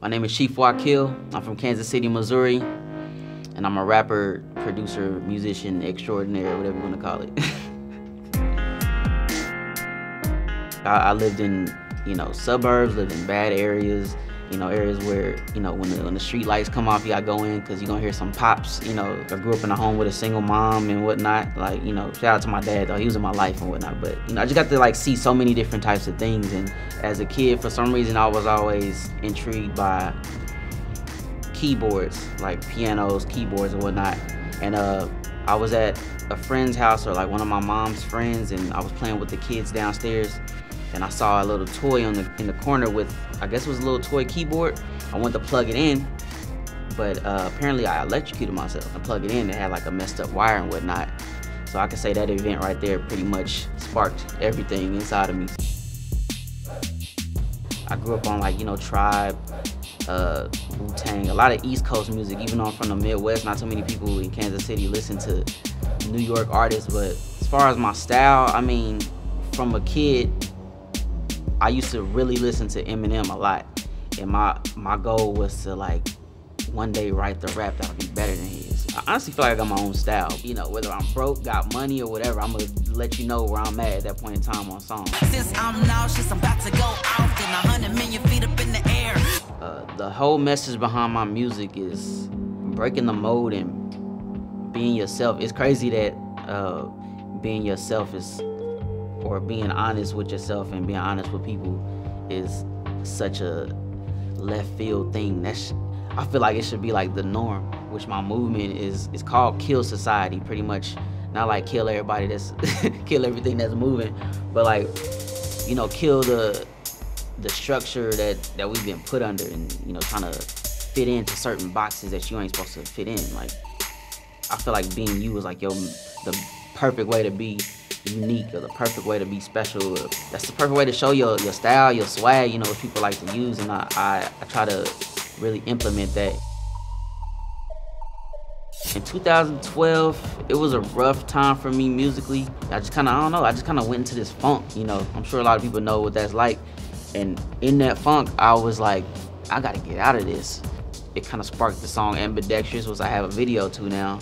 My name is Chief WaKil. I'm from Kansas City, Missouri, and I'm a rapper, producer, musician extraordinaire, whatever you want to call it. I lived in, suburbs, lived in bad areas, areas where, when the street lights come off, you gotta go in because you're gonna hear some pops. I grew up in a home with a single mom and whatnot. Like, shout out to my dad though, he was in my life and whatnot. But, I just got to see so many different types of things. And as a kid, for some reason, I was always intrigued by keyboards, like pianos, keyboards and whatnot. And I was at a friend's house, or like one of my mom's friends, and I was playing with the kids downstairs. And I saw a little toy in the corner with, I guess it was a little toy keyboard. I went to plug it in, but apparently I electrocuted myself and plugged it in. It had like a messed up wire and whatnot. So I could say that event right there pretty much sparked everything inside of me. I grew up on Tribe, Wu-Tang, a lot of East Coast music. Even though I'm from the Midwest, not too many people in Kansas City listen to New York artists. But as far as my style, I mean, from a kid, I used to really listen to Eminem a lot, and my goal was to one day write the rap that would be better than his. I honestly feel like I got my own style. Whether I'm broke, got money, or whatever, I'm gonna let you know where I'm at that point in time on songs. Since I'm nauseous, I'm about to go off in 100 million feet up in the air. The whole message behind my music is breaking the mold and being yourself. It's crazy that being yourself is, or being honest with yourself and being honest with people, is such a left field thing. I feel like it should be like the norm, which my movement is called Kill Society, pretty much. Not like kill everybody that's kill everything that's moving, but kill the structure that we've been put under, and trying to fit into certain boxes that you ain't supposed to fit in. Like, I feel like being you is the perfect way to be unique, or the perfect way to be special. That's the perfect way to show your style, your swag, what people like to use, and I try to really implement that. In 2012, it was a rough time for me musically. I just kind of went into this funk, I'm sure a lot of people know what that's like. And in that funk, I was like, I gotta get out of this. It kind of sparked the song Ambidextrous, which I have a video to now,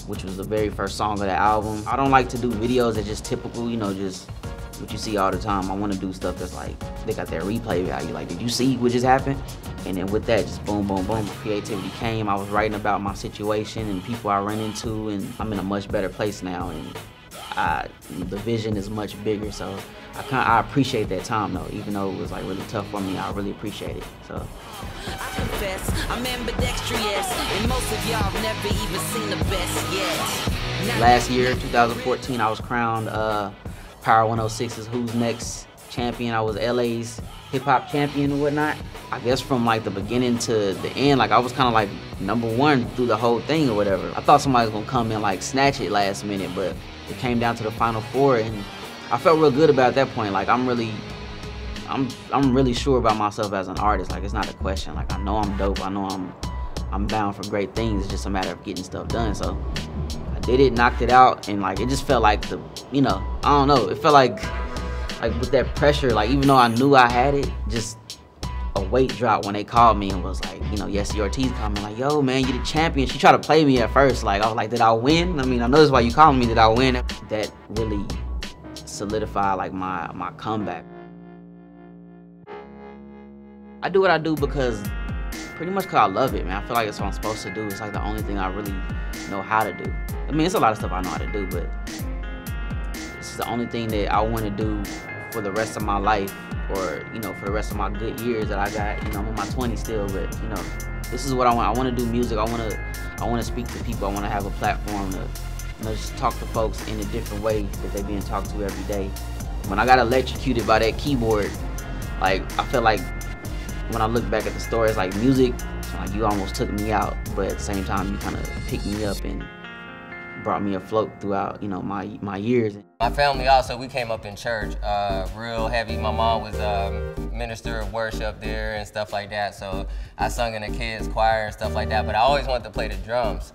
which was the very first song of the album. I don't like to do videos that just typical, just what you see all the time. I want to do stuff that's they got that replay value. Like, did you see what just happened? And then with that, just boom, boom, boom, creativity came. I was writing about my situation and people I ran into, and I'm in a much better place now, and the vision is much bigger. So I appreciate that time though, even though it was really tough for me. I really appreciate it. So. I confess, I'm ambidextrous, and most of y'all have never even seen the best yet. Last year, 2014, I was crowned Power 106's Who's Next champion. I was LA's hip hop champion and whatnot. I guess from the beginning to the end, I was kind of #1 through the whole thing or whatever. I thought somebody was gonna come in snatch it last minute, but it came down to the final 4, and I felt real good about that point. I'm really sure about myself as an artist. It's not a question. I know I'm dope. I know I'm bound for great things. It's just a matter of getting stuff done. So I did it, knocked it out, and it just felt like I don't know. It felt like with that pressure, even though I knew I had it, just a weight dropped when they called me and was Yessie Ortiz called me yo, man, you the champion. She tried to play me at first. I was like, did I win? I mean, I know that's why you calling me. Did I win? That really solidified my comeback. I do what I do pretty much because I love it, man. I feel like it's what I'm supposed to do. It's the only thing I really know how to do. I mean, it's a lot of stuff I know how to do, but this is the only thing that I want to do for the rest of my life, or for the rest of my good years that I got. I'm in my 20s still, but this is what I want. I want to do music. I want to speak to people. I want to have a platform to just talk to folks in a different way that they're being talked to every day. When I got electrocuted by that keyboard, I feel like when I look back at the story, it's music, you almost took me out, but at the same time, you kind of picked me up and brought me afloat throughout, my years. My family also, we came up in church, real heavy. My mom was minister of worship there and stuff like that, so I sung in the kids' choir and stuff like that, but I always wanted to play the drums.